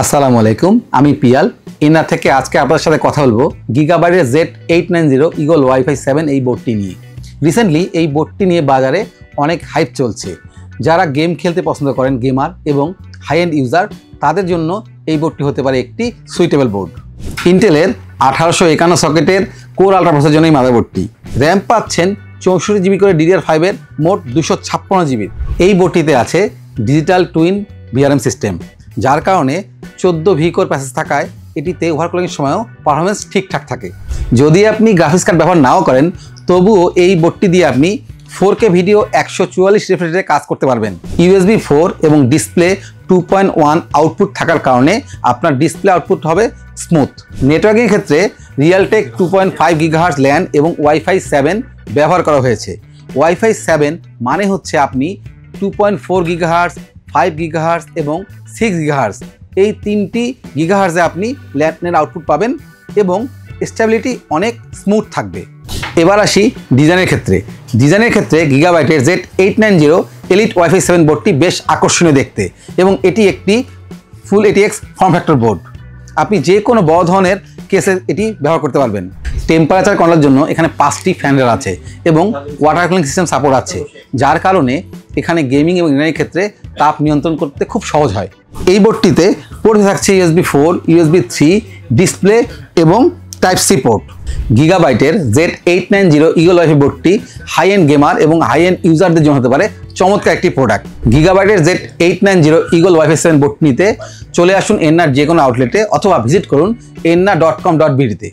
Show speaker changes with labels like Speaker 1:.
Speaker 1: আসসালামু আলাইকুম, আমি পিয়াল এনার থেকে আজকে আপনাদের সাথে কথা বলবো গিগাবাইটের Z890 ইগল ওয়াইফাই 7 এই বোর্ডটি নিয়ে। রিসেন্টলি এই বোর্ডটি নিয়ে বাজারে অনেক হাইপ চলছে। যারা গেম খেলতে পছন্দ করেন, গেমার এবং হাই এন্ড ইউজার, তাদের জন্য এই বোর্ডটি হতে পারে একটি সুইটেবল বোর্ড। ইন্টেলের 1851 সকেটের কোর আল্ট্রা প্রসেসরের জন্য এই মাদারবোর্ডটি। র্যাম পাচ্ছেন 64 জিবি করে DDR5 মোট 256 জিবি। এই বোর্ডটিতে আছে ডিজিটাল টুইন VRM সিস্টেম, যার কারণে 14V কোর প্যাসেজ থাকায় এটিতে ওভারক্লকিং সময়ও পারফরমেন্স ঠিকঠাক থাকে। যদি আপনি গ্রাফিক্স কার্ড ব্যবহার নাও করেন, তবুও এই বোর্ডটি দিয়ে আপনি 4K ভিডিও 144 রিফ্রেশ রেটে কাজ করতে পারবেন। USB 4 এবং ডিসপ্লে 2.1 আউটপুট থাকার কারণে আপনার ডিসপ্লে আউটপুট হবে স্মুথ। নেটওয়ার্কিং ক্ষেত্রে রিয়ালটেক 2.5 GHz ল্যান এবং ওয়াইফাই 7 ব্যবহার করা হয়েছে। ওয়াইফাই 7 মানে হচ্ছে আপনি 2.4 GHz, 5 GHz এবং 6 GHz এই 3টি গিগাহার্জে আপনি ল্যান্ডের আউটপুট পাবেন এবং স্টেবিলিটি অনেক স্মুথ থাকবে। এবার আসি ডিজাইনের ক্ষেত্রে গিগাবাইটের Z890 এলিট ওয়াইফাই 7 বোর্ডটি বেশ আকর্ষণীয় দেখতে এবং এটি একটি ফুল ATX ফর্ম ফ্যাক্টর বোর্ড। আপনি যে কোনো বড় ধরনের কেসে এটি ব্যবহার করতে পারবেন। টেম্পারেচার কন্ট্রোলের জন্য এখানে 5টি ফ্যানের আছে এবং ওয়াটার কুলিং সিস্টেম সাপোর্ট আছে, যার কারণে এখানে গেমিং এবং ইন্টারনেটের ক্ষেত্রে তাপ নিয়ন্ত্রণ করতে খুব সহজ হয়। এই বোর্ডটিতে পোর্ট থাকছে USB 4, USB 3, ডিসপ্লে এবং Type-C পোর্ট। গিগাবাইটের Z890 ইগল ওয়াইফাই বোর্ডটি হাই এন্ড গেমার এবং হাই এন্ড ইউজারদের জন্য হতে পারে চমৎকার একটি প্রোডাক্ট। গিগাবাইটের Z890 ইগল ওয়াইফাই 7 বোর্ড নিতে চলে আসুন এনআর যে কোনো আউটলেটে অথবা ভিজিট করুন enna.com.bd তে।